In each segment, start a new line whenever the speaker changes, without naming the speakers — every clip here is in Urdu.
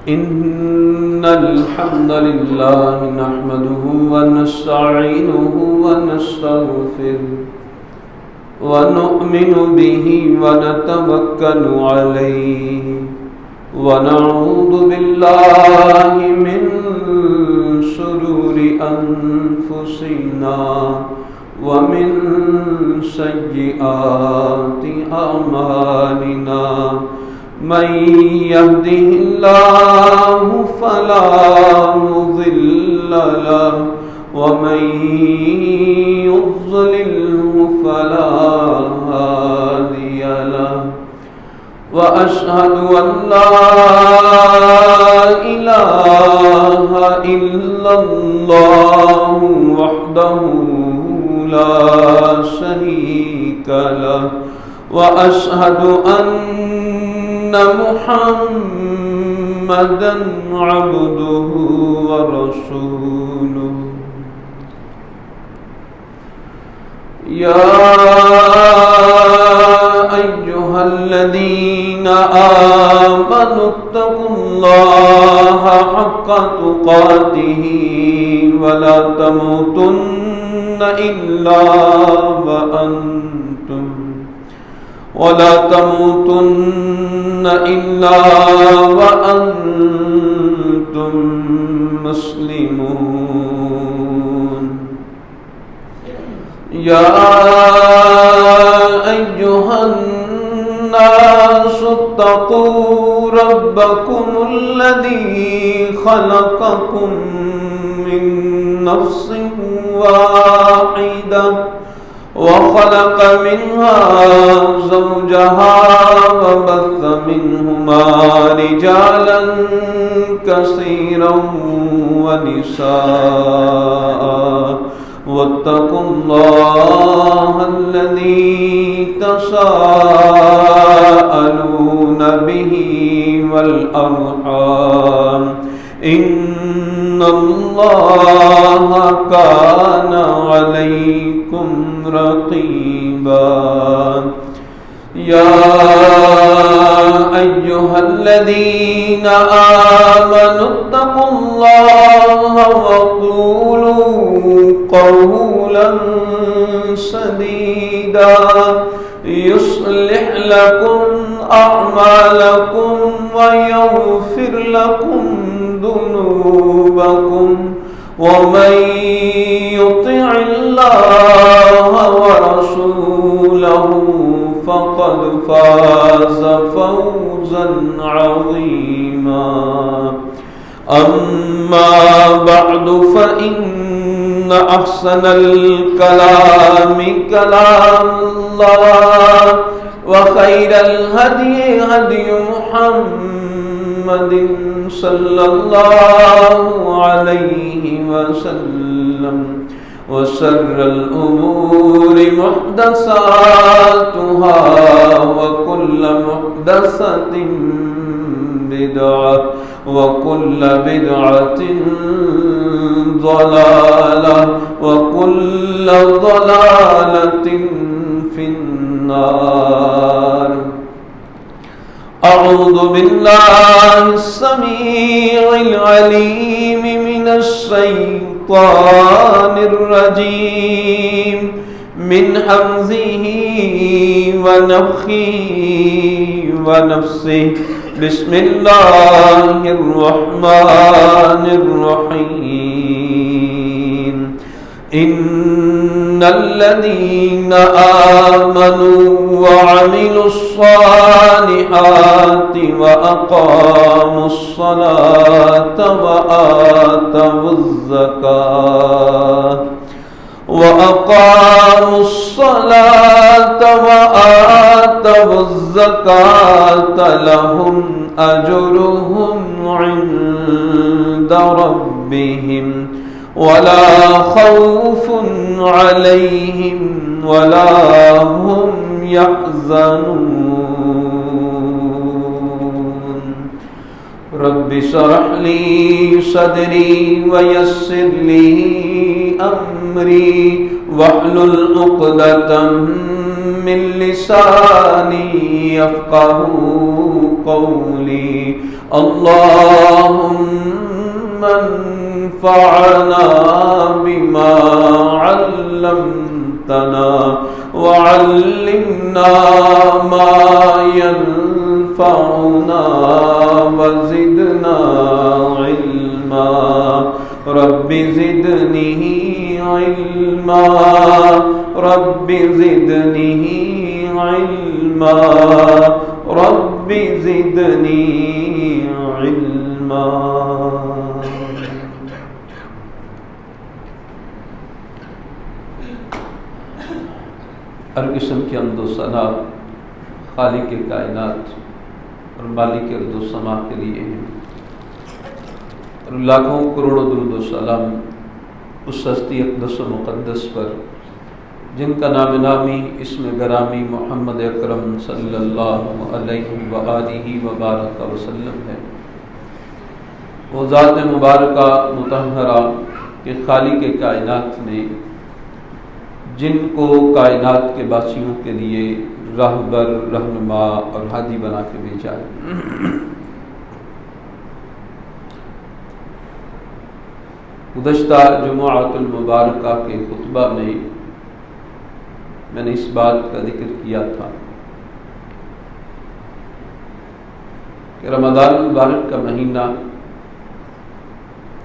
إن الحمد لله نحمده ونستعينه ونستغفره ونؤمن به ونتوكل عليه ونعوذ بالله من شرور أنفسنا ومن سيئات أعمالنا من يهده الله فلا مضل له ومن يضلله فلا هادي له وأشهد أن لا إله إلا الله وحده لا شريك له وأشهد أن محمدًا عبده ورسوله يا أيها الذين آمنوا اتقوا الله حق تقاته ولا تموتن إلا وأنتم مسلمون يا أيها الناس اتقوا ربكم الذي خلقكم من نفس واحدة وخلق منها زوجها وبث منهما رجالا كثيرا ونساء واتقوا الله الذي تساءلون به والأرحام إن الله كان عليكم رقيبا يا أيها الذين آمنوا اتقوا الله وقولوا قولا سديدا يصلح لكم أعمالكم ويغفر لكم ذنوبكم ومن يطع الله ورسوله فقد فاز فوزا عظيما أما بعد فإن أحسن الكلام كلام الله وخير الهدي هدي محمد صلى الله عليه وسلم وشر الأمور محدثاتها وكل محدثة بدعة وكل بدعة ضلالة وكل ضلالة في النار أعوذ بالله السميع العليم من الشيطان الرجيم من همزه ونفخه ونفسه بسم الله الرحمن الرحيم إن الذين آمنوا وعملوا الصالحات وأقاموا الصلاة وآتوا الزكاة لهم أجرهم عند ربهم ولا خوف عليهم ولا هم يحزنون رب اشرح لي صدري ويسر لي أمري واحلل عقدة من لساني يفقهوا قولي اللهم انفعنا بما علمتنا وعلمنا ما ينفعنا وزدنا علما رب زدني علما رب زدني علما رب زدني علما. ہر قسم کی حمد و ثنا خالق کائنات اور مالک ارض و سما کے لیے ہیں، اور لاکھوں کروڑوں درود و سلام اس ہستی اقدس و مقدس پر جن کا نام نامی اسم گرامی محمد اکرم صلی اللہ علیہ وآلہ وبارک وسلم ہے. وہ ذات مبارکہ مطہرہ کہ خالق کائنات نے جن کو کائنات کے باسیوں کے لیے راہبر، رہنما اور ہادی بنا کے بھیجا ہے. گزشتہ جمعۃ المبارکہ کے خطبہ میں نے اس بات کا ذکر کیا تھا کہ رمضان المبارک کا مہینہ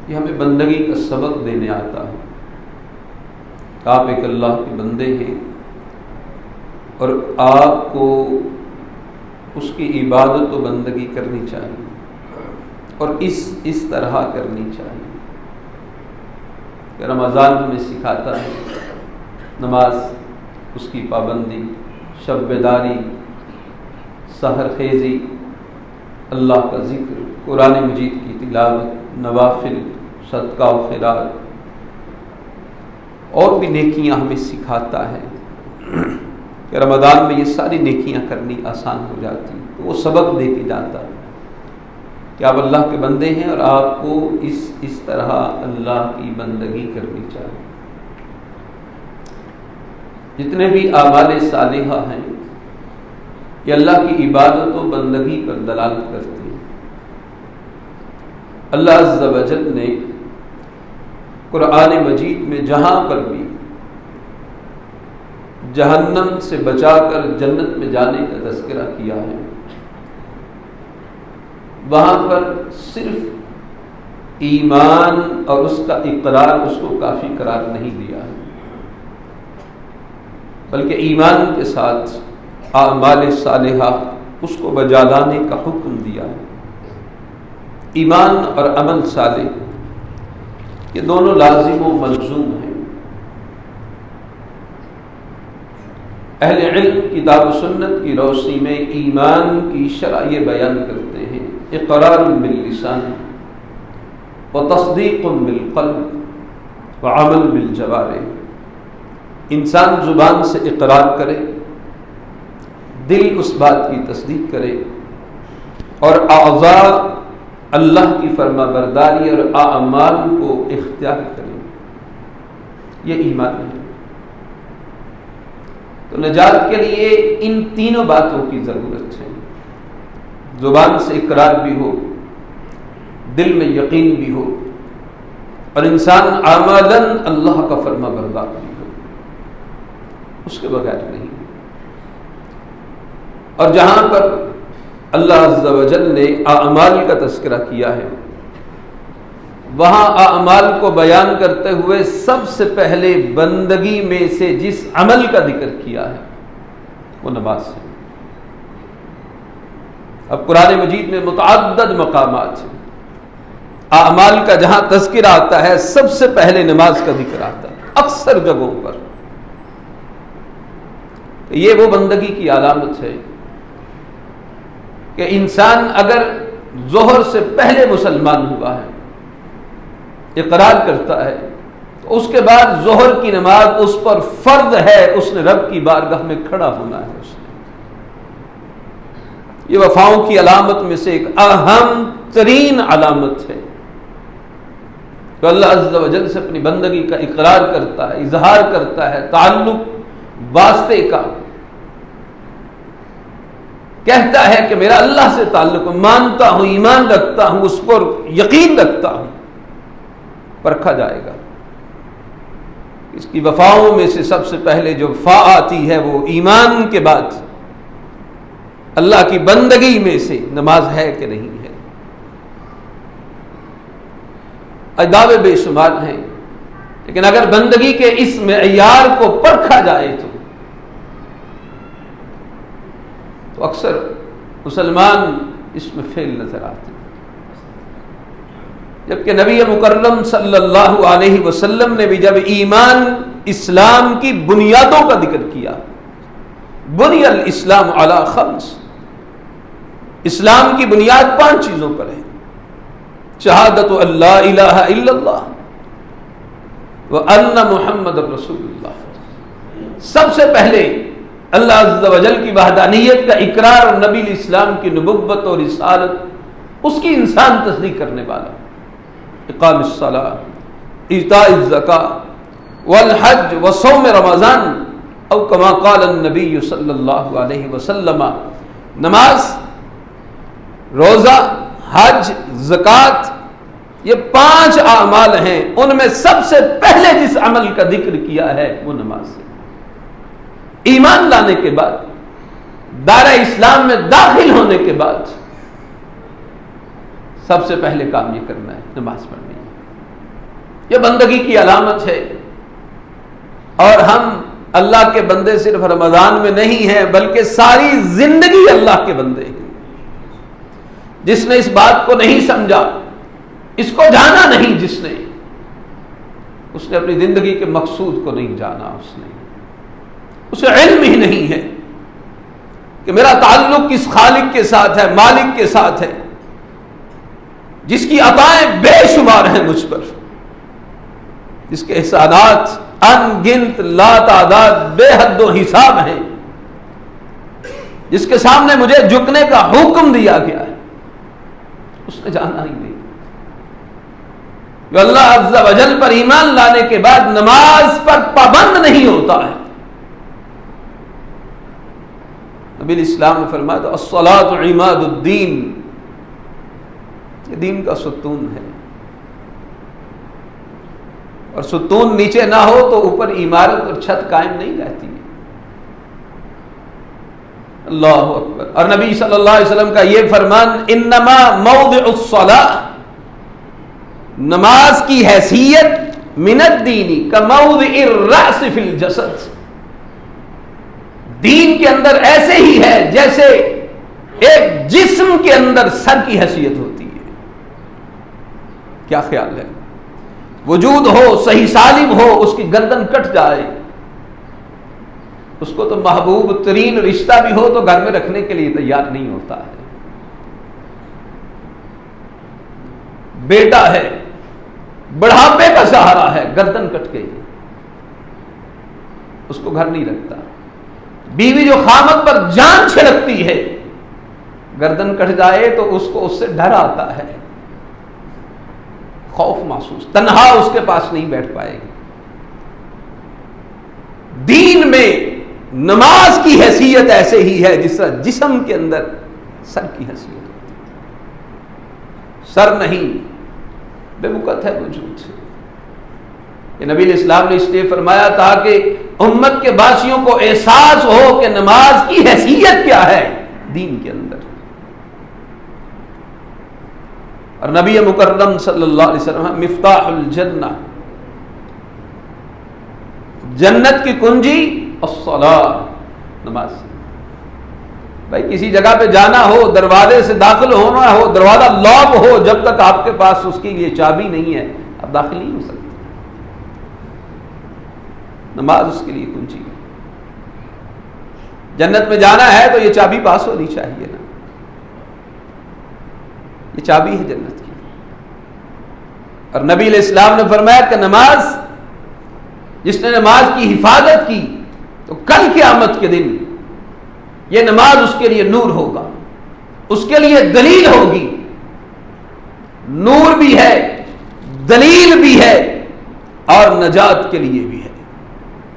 یہ ہمیں بندگی کا سبق دینے آتا ہے. آپ ایک اللہ کے بندے ہیں اور آپ کو اس کی عبادت و بندگی کرنی چاہیے اور اس طرح کرنی چاہیے کہ رمضان ہمیں سکھاتا ہے نماز، اس کی پابندی، شب بیداری، سحر خیزی، اللہ کا ذکر، قرآن مجید کی تلاوت، نوافل، صدقہ و خیرات اور بھی نیکیاں ہمیں سکھاتا ہے کہ رمضان میں یہ ساری نیکیاں کرنی آسان ہو جاتی. تو وہ سبق دے کے جاتا ہے کہ آپ اللہ کے بندے ہیں اور آپ کو اس طرح اللہ کی بندگی کرنی چاہیے. جتنے بھی اعمال صالحہ ہیں یہ اللہ کی عبادت و بندگی پر دلالت کرتے ہیں. اللہ عز و جل نے قرآن مجید میں جہاں پر بھی جہنم سے بچا کر جنت میں جانے کا تذکرہ کیا ہے، وہاں پر صرف ایمان اور اس کا اقرار اس کو کافی قرار نہیں دیا ہے، بلکہ ایمان کے ساتھ اعمال صالحہ اس کو بجا لانے کا حکم دیا ہے. ایمان اور عمل صالح یہ دونوں لازم و ملزوم ہیں. اہل علم کتاب و سنت کی روشنی میں ایمان کی شرح یہ بیان کرتے ہیں اقرار باللسان وتصدیق بالقلب وعمل بالجوارح. انسان زبان سے اقرار کرے، دل اس بات کی تصدیق کرے اور اعضاء اللہ کی فرما برداری اور اعمال کو اختیار کرے. یہ ایمان ہے. تو نجات کے لیے ان تینوں باتوں کی ضرورت ہے. زبان سے اقرار بھی ہو، دل میں یقین بھی ہو اور انسان عملاً اللہ کا فرما بردار بھی ہو. اس کے بغیر نہیں. اور جہاں پر اللہ عز و جل نے اعمال کا تذکرہ کیا ہے وہاں اعمال کو بیان کرتے ہوئے سب سے پہلے بندگی میں سے جس عمل کا ذکر کیا ہے وہ نماز ہے. اب قرآن مجید میں متعدد مقامات ہیں، اعمال کا جہاں تذکرہ آتا ہے سب سے پہلے نماز کا ذکر آتا ہے اکثر جگہوں پر. یہ وہ بندگی کی علامت ہے کہ انسان اگر ظہر سے پہلے مسلمان ہوا ہے، اقرار کرتا ہے، تو اس کے بعد ظہر کی نماز اس پر فرض ہے. اس نے رب کی بارگاہ میں کھڑا ہونا ہے. اس نے یہ وفاؤں کی علامت میں سے ایک اہم ترین علامت ہے کہ اللہ عز و جل سے اپنی بندگی کا اقرار کرتا ہے، اظہار کرتا ہے تعلق واسطے کا. کہتا ہے کہ میرا اللہ سے تعلق، مانتا ہوں، ایمان رکھتا ہوں، اس پر یقین رکھتا ہوں، پرکھا جائے گا۔ اس کی وفاؤں میں سے سب سے پہلے جو وفا آتی ہے وہ ایمان کے بعد اللہ کی بندگی میں سے نماز ہے کہ نہیں ہے۔ دعوے بے شمار ہیں، لیکن اگر بندگی کے اس معیار کو پرکھا جائے تو اکثر مسلمان اس میں فیل نظر آتے ہیں، جبکہ نبی مکرم صلی اللہ علیہ وسلم نے بھی جب ایمان اسلام کی بنیادوں کا ذکر کیا، بنی الاسلام علی خمس، اسلام کی بنیاد 5 چیزوں پر ہے: شہادت اللہ الہ الا اللہ وان محمد رسول اللہ۔ سب سے پہلے اللہ عز و جل کی وحدانیت کا اقرار اور نبی الاسلام کی نبوت اور رسالت، اس کی انسان تصدیق کرنے والا، اقام الصلاۃ، ایتاء الزکاۃ والحج وصوم رمضان، او کما قال النبی صلی اللہ علیہ وسلم۔ نماز، روزہ، حج، زکوٰۃ، یہ 5 اعمال ہیں، ان میں سب سے پہلے جس عمل کا ذکر کیا ہے وہ نماز ہے۔ ایمان لانے کے بعد، دائرہ اسلام میں داخل ہونے کے بعد سب سے پہلے کام یہ کرنا ہے، نماز پڑھنی ہے۔ یہ بندگی کی علامت ہے، اور ہم اللہ کے بندے صرف رمضان میں نہیں ہیں بلکہ ساری زندگی اللہ کے بندے ہیں۔ جس نے اس بات کو نہیں سمجھا، اس کو جانا نہیں، جس نے اپنی زندگی کے مقصود کو نہیں جانا، اسے علم ہی نہیں ہے کہ میرا تعلق کس خالق کے ساتھ ہے، مالک کے ساتھ ہے، جس کی عطائیں بے شمار ہیں مجھ پر، جس کے احسانات ان گنت لا تعداد بے حد و حساب ہیں، جس کے سامنے مجھے جھکنے کا حکم دیا گیا ہے، اس نے جانا ہی نہیں۔ جو اللہ عز و جل پر ایمان لانے کے بعد نماز پر پابند نہیں ہوتا ہے، نبی الاسلام نے فرمایا تو الصلاۃ عماد الدین، یہ دین کا ستون ہے، اور ستون نیچے نہ ہو تو اوپر عمارت اور چھت قائم نہیں رہتی ہے۔ اللہ اکبر۔ اور نبی صلی اللہ علیہ وسلم کا یہ فرمان، انما موضع الصلاۃ، نماز کی حیثیت من الدین کموضع الرأس فی الجسد، دین کے اندر ایسے ہی ہے جیسے ایک جسم کے اندر سر کی حیثیت ہوتی ہے۔ کیا خیال ہے؟ وجود ہو، صحیح سالم ہو، اس کی گردن کٹ جائے، اس کو تو محبوب ترین رشتہ بھی ہو تو گھر میں رکھنے کے لیے تیار نہیں ہوتا ہے۔ بیٹا ہے، بڑھاپے کا سہارا ہے، گردن کٹ گئی، اس کو گھر نہیں رکھتا۔ بیوی جو خامد پر جان چھڑکتی ہے، گردن کٹ جائے تو اس کو اس سے ڈر آتا ہے، خوف محسوس، تنہا اس کے پاس نہیں بیٹھ پائے گی۔ دین میں نماز کی حیثیت ایسے ہی ہے جس طرح جسم کے اندر سر کی حیثیت ہوتی ہے۔ سر نہیں، بے وقت ہے وجود۔ یہ نبی علیہ السلام نے اس لیے فرمایا تاکہ امت کے باشیوں کو احساس ہو کہ نماز کی حیثیت کیا ہے دین کے اندر۔ اور نبی مکرم صلی اللہ علیہ وسلم مفتاح الجنہ، جنت کی کنجی الصلاۃ، نماز۔ بھائی کسی جگہ پہ جانا ہو، دروازے سے داخل ہونا ہو، دروازہ لاک ہو، جب تک آپ کے پاس اس کی یہ چابی نہیں ہے آپ داخل نہیں ہو سکتے۔ نماز اس کے لیے کنجی ہے۔ جنت میں جانا ہے تو یہ چابی پاس ہونی چاہیے نا، یہ چابی ہے جنت کی۔ اور نبی علیہ السلام نے فرمایا کہ نماز، جس نے نماز کی حفاظت کی تو کل قیامت کے دن یہ نماز اس کے لیے نور ہوگا، اس کے لیے دلیل ہوگی۔ نور بھی ہے، دلیل بھی ہے، اور نجات کے لیے بھی ہے۔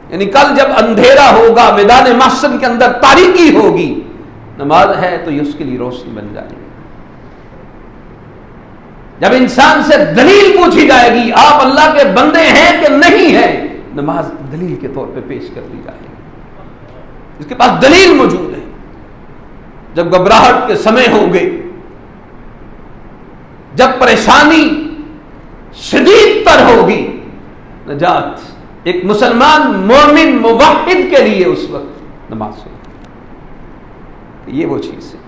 یعنی کل جب اندھیرا ہوگا، میدان محشر کے اندر تاریکی ہوگی، نماز ہے تو یہ اس کے لیے روشنی بن جائے گی۔ جب انسان سے دلیل پوچھی جائے گی آپ اللہ کے بندے ہیں کہ نہیں ہیں، نماز دلیل کے طور پہ پیش کر دی جائے گی، اس کے پاس دلیل موجود ہے۔ جب گھبراہٹ کے سمے ہوں گے، جب پریشانی شدید تر ہوگی، نجات ایک مسلمان مومن موحد کے لیے اس وقت نماز ہوگی۔ یہ وہ چیز ہے۔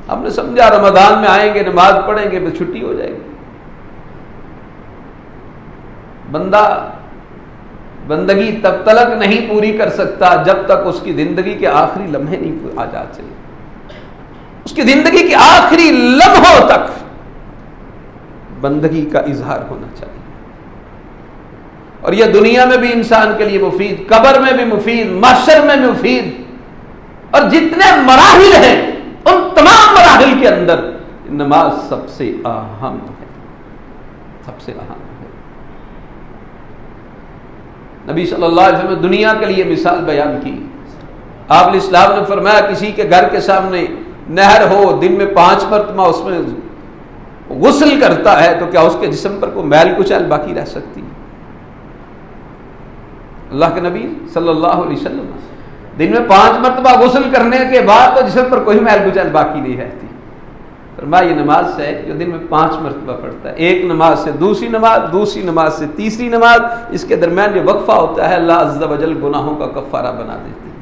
ہم نے سمجھا رمضان میں آئیں گے نماز پڑھیں گے تو چھٹی ہو جائے گی۔ بندہ بندگی تب تک نہیں پوری کر سکتا جب تک اس کی زندگی کے آخری لمحے نہیں آ جاتے۔ اس کی زندگی کے آخری لمحوں تک بندگی کا اظہار ہونا چاہیے، اور یہ دنیا میں بھی انسان کے لیے مفید، قبر میں بھی مفید، محشر میں بھی مفید، اور جتنے مراحل ہیں ان تمام مراحل کے اندر نماز سب سے اہم ہے، سب سے اہم ہے۔ نبی صلی اللہ علیہ وسلم نے دنیا کے لیے مثال بیان کی۔ آپ علیہ السلام نے فرمایا کسی کے گھر کے سامنے نہر ہو، دن میں 5 مرتبہ اس میں غسل کرتا ہے تو کیا اس کے جسم پر کوئی میل کچیل باقی رہ سکتی ہے؟ اللہ کے نبی صلی اللہ علیہ وسلم دن میں 5 مرتبہ غسل کرنے کے بعد تو جسم پر کوئی میل کچیل باقی نہیں رہتی۔ فرمایا یہ نماز سے ہے جو دن میں 5 مرتبہ پڑھتا ہے، ایک نماز سے دوسری نماز، دوسری نماز سے تیسری نماز، اس کے درمیان جو وقفہ ہوتا ہے اللہ عز و جل گناہوں کا کفارہ بنا دیتے ہیں۔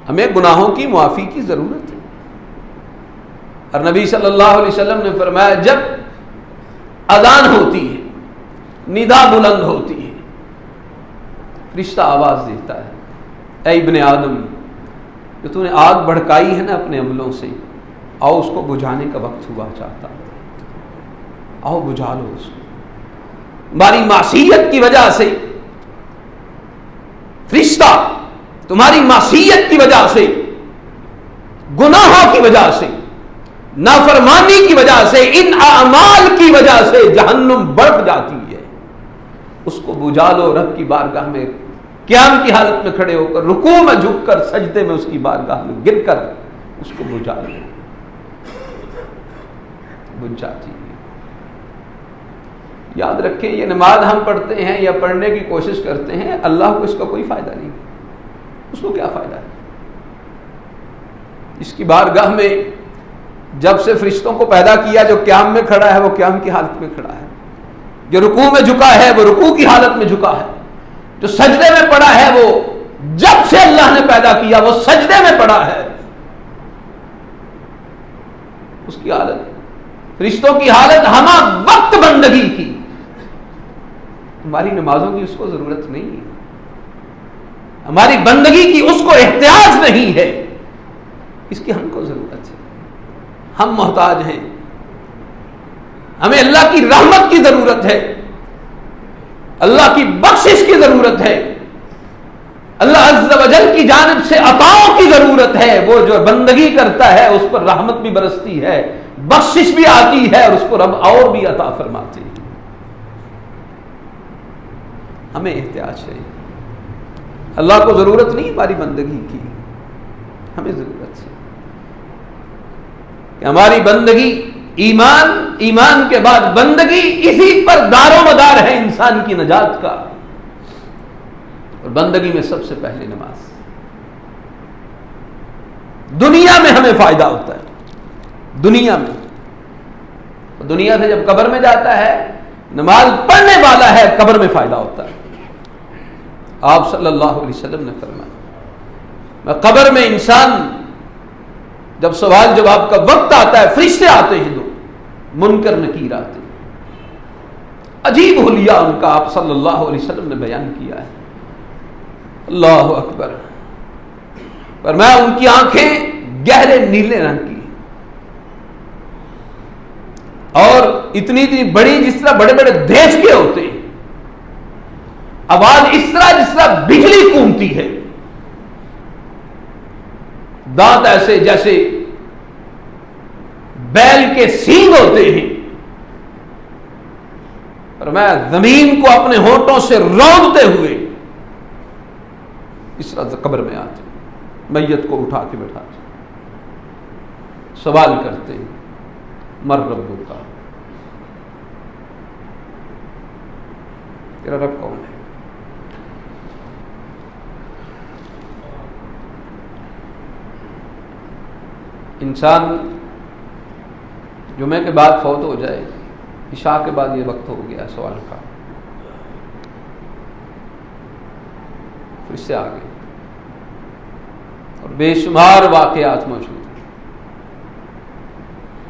ہمیں گناہوں کی معافی کی ضرورت ہے، اور نبی صلی اللہ علیہ وسلم نے فرمایا جب اذان ہوتی ہے، ندا بلند ہوتی ہے، فرشتہ آواز دیتا ہے، اے ابن آدم، جو تو نے آگ بھڑکائی ہے نا اپنے عملوں سے، آؤ اس کو بجھانے کا وقت ہوا چاہتا ہے، آؤ بجھا لو اس کو۔ ہماری معصیت کی وجہ سے فرشتہ، تمہاری معصیت کی وجہ سے، گناہوں کی وجہ سے، نافرمانی کی وجہ سے، ان اعمال کی وجہ سے جہنم بڑھ جاتی ہے، اس کو بجھا لو۔ رب کی بارگاہ میں قیام کی حالت میں کھڑے ہو کر، رکوع میں جھک کر، سجدے میں اس کی بارگاہ میں گر کر اس کو بجھا لو، بجھ جاتی ہے۔ یاد رکھیں یہ نماز ہم پڑھتے ہیں یا پڑھنے کی کوشش کرتے ہیں، اللہ کو اس کا کوئی فائدہ نہیں، اس کو کیا فائدہ ہے؟ اس کی بارگاہ میں جب سے فرشتوں کو پیدا کیا، جو قیام میں کھڑا ہے وہ قیام کی حالت میں کھڑا ہے، جو رکوع میں جھکا ہے وہ رکوع کی حالت میں جھکا ہے، جو سجدے میں پڑا ہے وہ جب سے اللہ نے پیدا کیا وہ سجدے میں پڑا ہے۔ اس کی حالت، فرشتوں کی حالت ہمہ وقت بندگی کی، ہماری نمازوں کی اس کو ضرورت نہیں ہے، ہماری بندگی کی اس کو احتیاج نہیں ہے، اس کی ہم کو ضرورت ہے۔ ہم محتاج ہیں، ہمیں اللہ کی رحمت کی ضرورت ہے، اللہ کی بخشش کی ضرورت ہے، اللہ عز و جل کی جانب سے عطاؤں کی ضرورت ہے۔ وہ جو بندگی کرتا ہے اس پر رحمت بھی برستی ہے، بخشش بھی آتی ہے، اور اس کو رب اور بھی عطا فرماتے ہیں۔ ہمیں احتیاج ہے، اللہ کو ضرورت نہیں ہماری بندگی کی، ہمیں ضرورت ہے کہ ہماری بندگی ایمان، ایمان کے بعد بندگی، اسی پر دار و مدار ہے انسان کی نجات کا، اور بندگی میں سب سے پہلے نماز۔ دنیا میں ہمیں فائدہ ہوتا ہے، دنیا میں، دنیا سے جب قبر میں جاتا ہے نماز پڑھنے والا ہے، قبر میں فائدہ ہوتا ہے۔ آپ صلی اللہ علیہ وسلم نے فرمایا قبر میں انسان جب سوال جواب کا وقت آتا ہے، فرشتے آتے ہیں، دو منکر نکیر آتے ہیں، عجیب حلیہ ان کا آپ صلی اللہ علیہ وسلم نے بیان کیا ہے۔ اللہ اکبر، فرمایا ان کی آنکھیں گہرے نیلے رنگ کی اور اتنی بڑی جس طرح بڑے بڑے دیش کے ہوتے ہیں، آواز اس طرح جس طرح بجلی گونجتی ہے، دانت ایسے جیسے بیل کے سینگ ہوتے ہیں، اور میں زمین کو اپنے ہونٹوں سے رونگتے ہوئے اس طرح سے قبر میں آتے، میت کو اٹھا کے بٹھاتے، سوال کرتے مر ربک کا، تیرا رب کون ہے؟ انسان جمعے کے بعد فوت ہو جائے، عشاء کے بعد یہ وقت ہو گیا سوال کا، پھر سے آگے، اور بے شمار واقعات موجود ہیں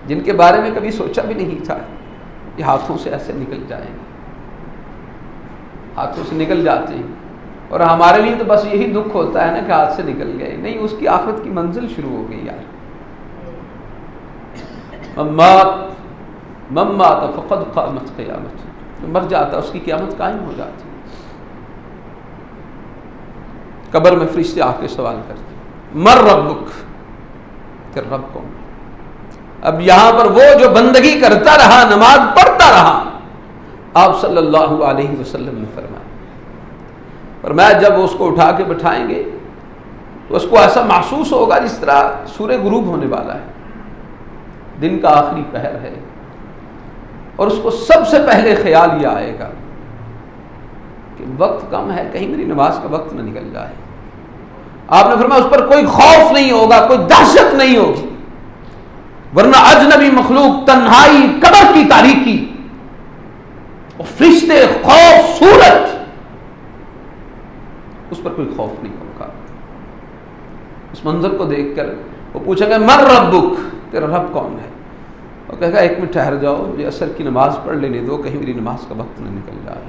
جن کے بارے میں کبھی سوچا بھی نہیں تھا یہ ہاتھوں سے ایسے نکل جائیں گے، ہاتھوں سے نکل جاتے ہیں، اور ہمارے لیے تو بس یہی دکھ ہوتا ہے نا کہ ہاتھ سے نکل گئے، نہیں اس کی آخرت کی منزل شروع ہو گئی یار۔ من مات فقد قامت قیامت، جو مر جاتا اس کی قیامت قائم ہو جاتی۔ قبر میں فرشتے آ کے سوال کرتے مر ربک، تیرا رب کون؟ اب یہاں پر وہ جو بندگی کرتا رہا، نماز پڑھتا رہا، آپ صلی اللہ علیہ وسلم نے فرمایا جب اس کو اٹھا کے بٹھائیں گے تو اس کو ایسا محسوس ہوگا جس طرح سورج غروب ہونے والا ہے، دن کا آخری پہر ہے، اور اس کو سب سے پہلے خیال یہ آئے گا کہ وقت کم ہے، کہیں میری نماز کا وقت نہ نکل جائے۔ آپ نے فرمایا اس پر کوئی خوف نہیں ہوگا، کوئی دہشت نہیں ہوگی، ورنہ اجنبی مخلوق، تنہائی، قبر کی تاریکی، اور فرشتے، خوف، صورت، اس پر کوئی خوف نہیں ہوگا۔ اس منظر کو دیکھ کر وہ پوچھیں گے من ربک، تیرا رب کون ہے؟ اور کہے گا ایک منٹ ٹھہر جاؤ، مجھے عصر کی نماز پڑھ لینے دو، کہیں میری نماز کا وقت نہ نکل جائے۔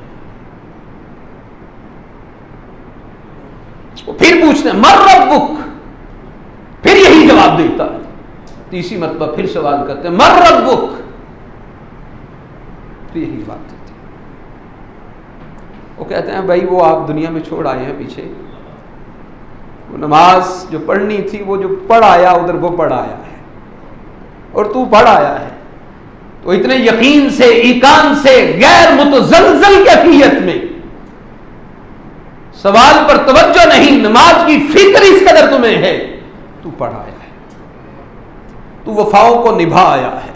وہ پھر پوچھتے ہیں من ربک، پھر یہی جواب دیتا ہے، تیسری مرتبہ پھر سوال کرتے ہیں من ربک، پھر یہی بات دیتے ہیں۔ وہ کہتے ہیں بھائی وہ آپ دنیا میں چھوڑ آئے ہیں پیچھے، وہ نماز جو پڑھنی تھی وہ جو پڑھ آیا ادھر وہ پڑھ آیا ہے، اور تو پڑھ آیا ہے، تو اتنے یقین سے، ایقان سے، غیر متزلزل کیفیت میں سوال پر توجہ نہیں، نماز کی فکر اس قدر تمہیں ہے، تو پڑھ آیا ہے، تو وفاؤں کو نبھا آیا ہے،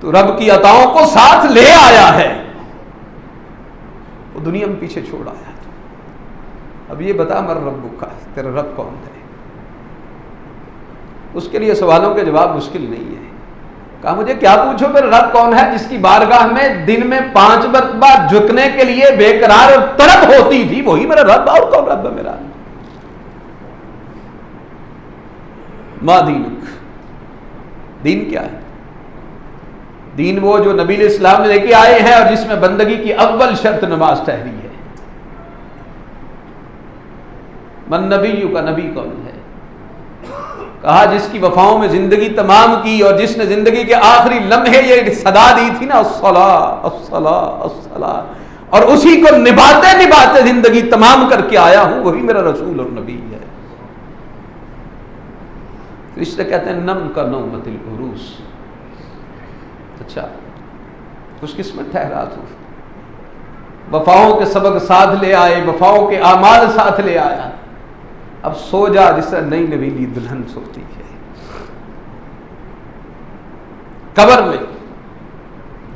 تو رب کی عطاؤں کو ساتھ لے آیا ہے، وہ دنیا میں پیچھے چھوڑ آیا ہے۔ اب یہ بتا مر ربک کا، تیرا رب کون ہے؟ اس کے لیے سوالوں کے جواب مشکل نہیں ہے۔ کہا مجھے کیا پوچھو پھر رب کون ہے جس کی بارگاہ میں دن میں 5 مرتبہ جھکنے کے لیے بے قرار اور طلب ہوتی تھی، وہی میرا رب، اور کون رب ہے میرا؟ ما دینک، دین کیا ہے؟ دین وہ جو نبی علیہ السلام نے لے کے آئے ہیں اور جس میں بندگی کی اول شرط نماز ٹھہری ہے۔ من نبی کا، نبی کون ہے؟ کہا جس کی وفاؤں میں زندگی تمام کی اور جس نے زندگی کے آخری لمحے یہ صدا دی تھی نا الصلاۃ الصلاۃ الصلاۃ، اور اسی کو نبھاتے نبھاتے زندگی تمام کر کے آیا ہوں، وہی میرا رسول اور نبی ہے۔ رشتے کہتے ہیں نم کا نومت العروس، اچھا خوش قسمت ٹھہرا تو، وفاؤں کے سبق ساتھ لے آئے، وفاؤں کے اعمال ساتھ لے آیا، اب سو جا جس طرح نئی نویلی دلہن سوتی ہے۔ قبر میں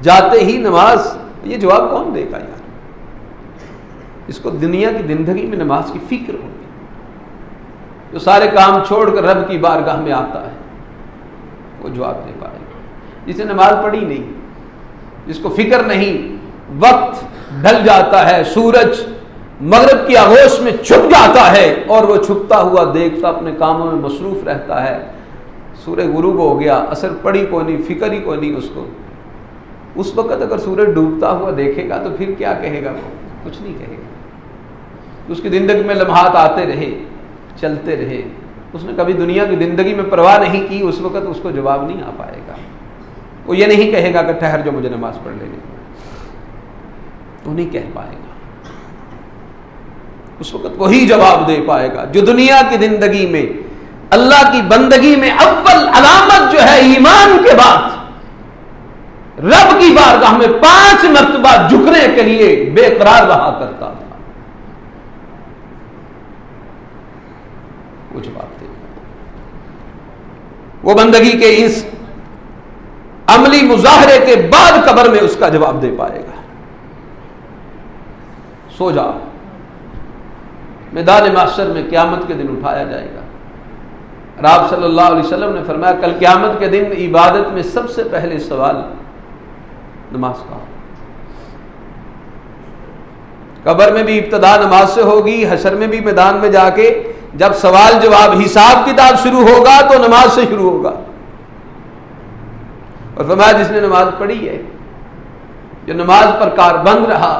جاتے ہی نماز، یہ جواب کون دے گا یار؟ اس کو دنیا کی زندگی میں نماز کی فکر ہوگی، جو سارے کام چھوڑ کر رب کی بارگاہ میں آتا ہے وہ جواب دے پائے گا۔ جسے نماز پڑھی نہیں، جس کو فکر نہیں، وقت ڈھل جاتا ہے، سورج مغرب کی آغوش میں چھپ جاتا ہے اور وہ چھپتا ہوا دیکھتا اپنے کاموں میں مصروف رہتا ہے، سورج غروب ہو گیا، عصر پڑی کوئی نہیں، فکر ہی کوئی نہیں اس کو، اس وقت اگر سورج ڈوبتا ہوا دیکھے گا تو پھر کیا کہے گا؟ وہ کچھ نہیں کہے گا۔ اس کی زندگی میں لمحات آتے رہے، چلتے رہے، اس نے کبھی دنیا کی زندگی میں پرواہ نہیں کی، اس وقت اس کو جواب نہیں آ پائے گا۔ وہ یہ نہیں کہے گا کہ ٹھہر جو مجھے نماز پڑھ لینے، تو نہیں کہہ پائے گا۔ اس وقت وہی جواب دے پائے گا جو دنیا کی زندگی میں اللہ کی بندگی میں اول علامت جو ہے ایمان کے بعد رب کی بارگاہ میں 5 مرتبہ جھکنے کے لیے بے قرار رہا کرتا تھا۔ وہ جواب دے گا. وہ بندگی کے اس عملی مظاہرے کے بعد قبر میں اس کا جواب دے پائے گا. سو جا، میدان محشر میں قیامت کے دن اٹھایا جائے گا. اور آپ صلی اللہ علیہ وسلم نے فرمایا کل قیامت کے دن عبادت میں سب سے پہلے سوال نماز کا. قبر میں بھی ابتدا نماز سے ہوگی، حشر میں بھی میدان میں جا کے جب سوال جواب حساب کتاب شروع ہوگا تو نماز سے شروع ہوگا. اور فرمایا جس نے نماز پڑھی ہے، جو نماز پر کاربند رہا،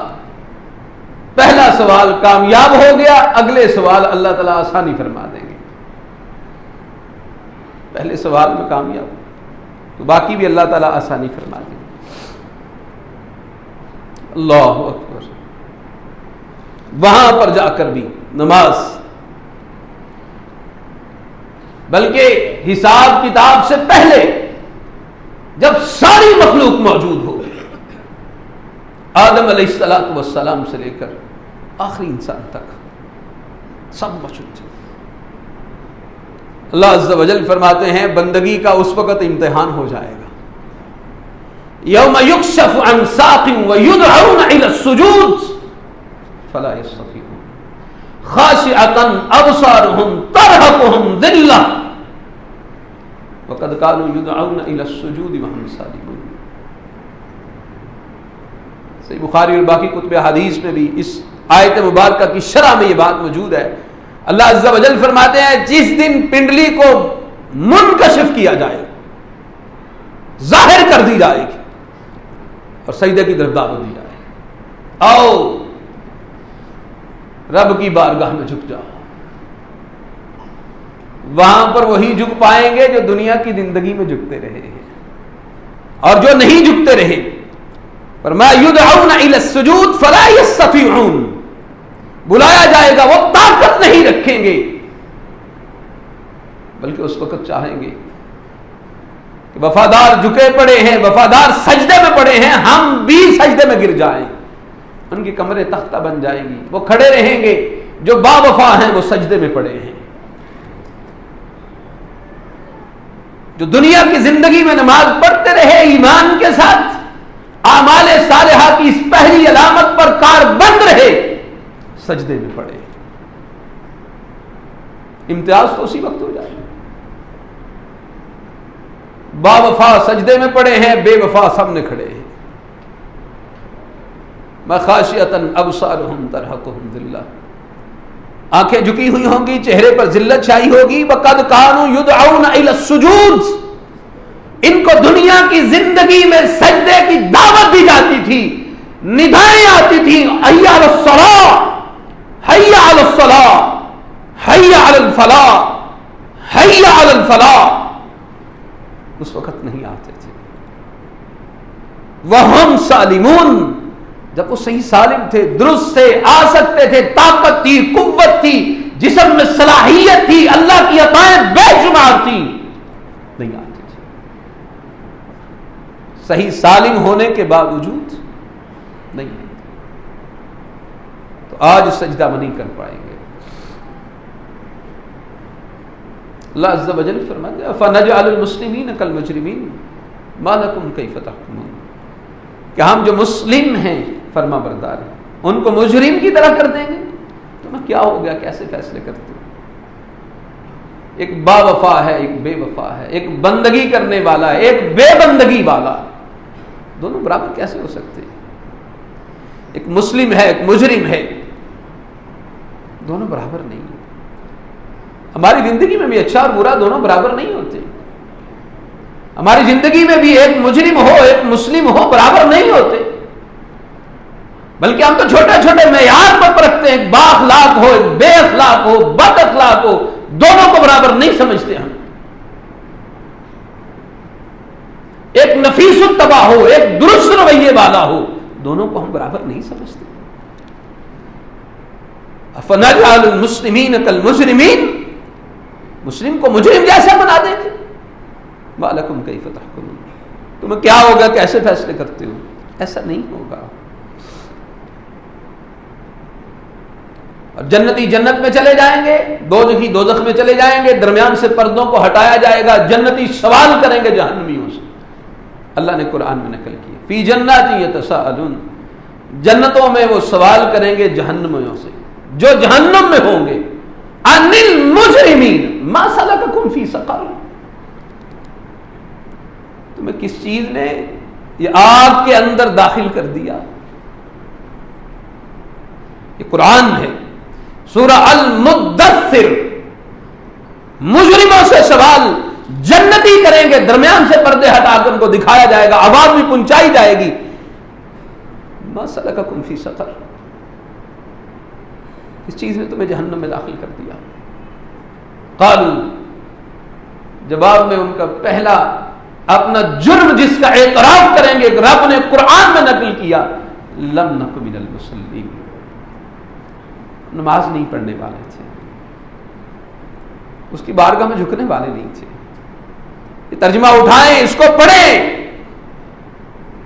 پہلا سوال کامیاب ہو گیا، اگلے سوال اللہ تعالیٰ آسانی فرما دیں گے. پہلے سوال میں کامیاب تو باقی بھی اللہ تعالیٰ آسانی فرما دیں گے. اللہ اکبر. وہاں پر جا کر بھی نماز، بلکہ حساب کتاب سے پہلے جب ساری مخلوق موجود ہوگی، آدم علیہ السلام سے لے کر آخری انسان تک سب موجود ہیں. اللہ عز و جل فرماتے ہیں بندگی کا اس وقت امتحان ہو جائے گا. یوم یکشف عن ساق ویدعون الی السجود فلا یستطیعون خاشعۃ ابصارهم ترهقهم ذلہ وقد كانوا يدعون الى السجود وهم سالمون. صحیح بخاری اور باقی کتب حدیث میں بھی اس آیت مبارکہ کی شرح میں یہ بات موجود ہے. اللہ عز و جل فرماتے ہیں جس دن پنڈلی کو منکشف کیا جائے، ظاہر کر دی جائے گی اور سجدے کی طرف دعوت دی جائے گی، آؤ رب کی بارگاہ میں جھک جاؤ. وہاں پر وہی جھک پائیں گے جو دنیا کی زندگی میں جھکتے رہے ہیں، اور جو نہیں جھکتے رہے فرمایا یدعون الی السجود فلا یستطیعون، بلایا جائے گا، وہ طاقت نہیں رکھیں گے، بلکہ اس وقت چاہیں گے کہ وفادار جھکے پڑے ہیں، وفادار سجدے میں پڑے ہیں، ہم بھی سجدے میں گر جائیں. ان کی کمریں تختہ بن جائیں گی، وہ کھڑے رہیں گے. جو با وفا ہیں وہ سجدے میں پڑے ہیں. جو دنیا کی زندگی میں نماز پڑھتے رہے ایمان کے ساتھ، اعمال صالحہ کی اس پہلی علامت پر کاربند رہے، سجدے میں پڑے، امتیاز تو اسی وقت ہو جائے. با وفا سجدے میں پڑے ہیں، بے وفا سامنے کھڑے ہیں. خاشعۃ ابصارهم ترهقهم ذلہ، آنکھیں جھکی ہوئی ہوں گی، چہرے پر ذلت چھائی ہوگی. وقد كانوا يدعون الى السجود، ان کو دنیا کی زندگی میں سجدے کی دعوت دی جاتی تھی، ندائیں آتی تھیں، حی علی الصلاۃ، حی علی الصلاۃ، حی علی الفلاح، حی علی الفلاح. اس وقت نہیں آتے تھے. وہم سالمون، جب وہ صحیح سالم تھے، درست تھے، آ سکتے تھے، طاقت تھی، قوت تھی، جسم میں صلاحیت تھی، اللہ کی عطائیں بے شمار تھیں، نہیں آتے تھے. صحیح سالم ہونے کے باوجود نہیں آتے. تو آج سجدہ نہیں کر پائیں گے. اللہ عز و جل فرماتے ہیں فَنَجْعَلُ الْمُسْلِمِينَ كَالْمُجْرِمِينَ مَا لَكُمْ كَيْفَ تَحْكُمُونَ، کہ ہم جو مسلم ہیں، فرما بردار ہیں، ان کو مجرم کی طرح کر دیں گے. تمہیں کیا ہو گیا، کیسے فیصلے کرتے ہو؟ ایک با وفا ہے، ایک بے وفا ہے، ایک بندگی کرنے والا ہے، ایک بے بندگی والا، دونوں برابر کیسے ہو سکتے ہیں؟ ایک مسلم ہے، ایک مجرم ہے، دونوں برابر نہیں. ہماری زندگی میں بھی اچھا اور برا دونوں برابر نہیں ہوتے. ہماری زندگی میں بھی ایک مجرم ہو، ایک مسلم ہو، برابر نہیں ہوتے، بلکہ ہم تو چھوٹے چھوٹے معیار پر پرکھتے ہیں. با اخلاق ہو، بے اخلاق ہو، بد اخلاق ہو، دونوں کو برابر نہیں سمجھتے ہم. ایک نفیس الطبع ہو، ایک درست رویے والا ہو، دونوں کو ہم برابر نہیں سمجھتے. فَنَجْعَلُ الْمُسْلِمِينَ كَالْمُجْرِمِينَ، مسلم کو مجرم جیسا بنا دیں گے. مَا لَكُمْ كَيْفَ تَحْكُمُونَ، تمہیں کیا ہوگا، کیسے فیصلے کرتے ہو؟ ایسا نہیں ہوگا. اور جنتی جنت میں چلے جائیں گے، دوزخی دوزخ میں چلے جائیں گے، درمیان سے پردوں کو ہٹایا جائے گا، جنتی سوال کریں گے جہنمیوں سے۔ اللہ نے قرآن میں نقل کیا، فی جنات یتساءلون، جنتوں میں وہ سوال کریں گے جہنمیوں سے جو جہنم میں ہوں گے، عن المجرمین ما سلککم فی سقر، تمہیں کس چیز نے یہ آگ کے اندر داخل کر دیا۔ یہ قرآن ہے، سورہ المدثر، مجرموں سے سوال جنتی کریں گے، درمیان سے پردے ہٹا کر ان کو دکھایا جائے گا، آواز بھی پہنچائی جائے گی، ما سلککم فی سقر، اس چیز نے تمہیں جہنم میں داخل کر دیا۔ قالوا، جواب میں ان کا پہلا اپنا جرم جس کا اعتراف کریں گے، رب نے قرآن میں نقل کیا، لم نک من المصلین، نماز نہیں پڑھنے والے تھے، اس کی بارگاہ میں جھکنے والے نہیں تھے۔ یہ ترجمہ اٹھائیں، اس کو پڑھیں،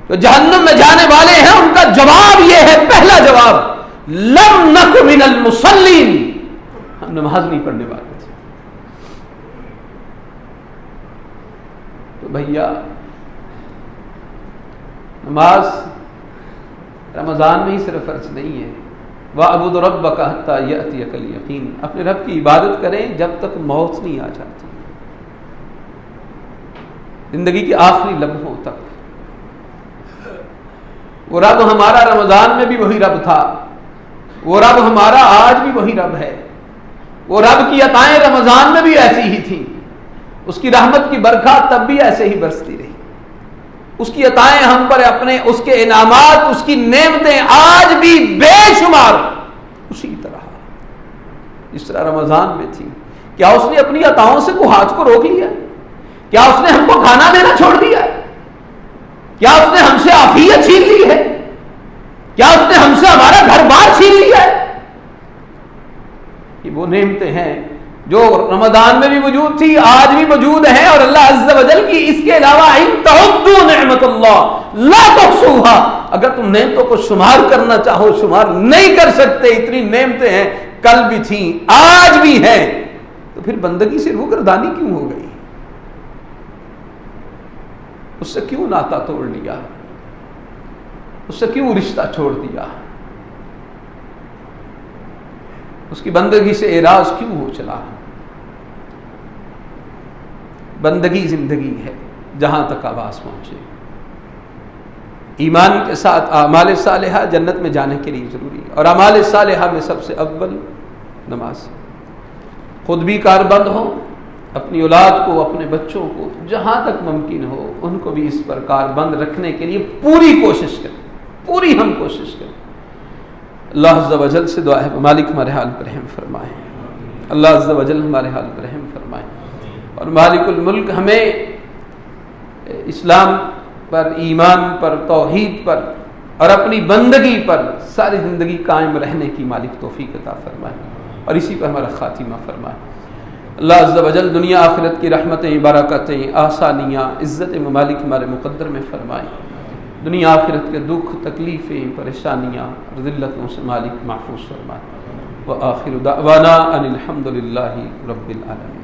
جو جہنم میں جانے والے ہیں ان کا جواب یہ ہے، پہلا جواب لم نک من المصلین، ہم نماز نہیں پڑھنے والے تھے۔ تو بھیا نماز رمضان میں ہی صرف فرض نہیں ہے، وَاعْبُدْ رَبَّكَ حَتَّى يَأْتِيَكَ الْيَقِينُ، اپنے رب کی عبادت کریں جب تک موت نہیں آ جاتی، زندگی کے آخری لمحوں تک۔ وہ رب ہمارا رمضان میں بھی وہی رب تھا، وہ رب ہمارا آج بھی وہی رب ہے، وہ رب کی عطائیں رمضان میں بھی ایسی ہی تھیں، اس کی رحمت کی برکات تب بھی ایسے ہی برستی رہی، اس کی عطائیں ہم پر اپنے، اس کے انعامات، اس کی نعمتیں آج بھی بے شمار اسی طرح جس طرح رمضان میں تھی۔ کیا اس نے اپنی عطاؤں سے کو ہاتھ کو روک لیا؟ کیا اس نے ہم کو کھانا دینا چھوڑ دیا؟ کیا اس نے ہم سے عافیت چھین لی ہے؟ کیا اس نے ہم سے ہمارا گھر بار چھین لیا ہے؟ یہ وہ نعمتیں ہیں جو رمضان میں بھی موجود تھی، آج بھی موجود ہیں، اور اللہ عز و جل کی اس کے علاوہ ان تعدوا نعمت اللہ لا تحصوها، اگر تم نعمتوں کو شمار کرنا چاہو شمار نہیں کر سکتے، اتنی نعمتیں ہیں، کل بھی تھیں آج بھی ہیں، تو پھر بندگی سے روگردانی کیوں ہو گئی؟ اس سے کیوں ناتا توڑ لیا؟ اس سے کیوں رشتہ چھوڑ دیا؟ اس کی بندگی سے اعراض کیوں ہو چلا؟ بندگی زندگی ہے جہاں تک آواز پہنچے۔ ایمان کے ساتھ اعمال صالحہ جنت میں جانے کے لیے ضروری ہے، اور اعمال صالحہ میں سب سے اول نماز۔ خود بھی کاربند ہو، اپنی اولاد کو، اپنے بچوں کو جہاں تک ممکن ہو ان کو بھی اس پر کاربند رکھنے کے لیے پوری کوشش کریں، پوری ہم کوشش کریں۔ اللہ عز و جل سے دعا ہے مالک ہمارے حال پر رحم فرمائے، اللہ عز و جل ہمارے حال پر رحم فرمائے، اور مالک الملک ہمیں اسلام پر، ایمان پر، توحید پر اور اپنی بندگی پر ساری زندگی قائم رہنے کی مالک توفیق عطا فرمائے، اور اسی پر ہمارا خاتمہ فرمائے۔ اللہ عز و جل دنیا آخرت کی رحمتیں، برکتیں، آسانیاں، عزت ممالک ہمارے مقدر میں فرمائے، دنیا آخرت کے دکھ، تکلیفیں، پریشانیاں اور ذلتوں سے مالک محفوظ فرمائے۔ وآخر دعوانا ان الحمد للہ رب العالمین۔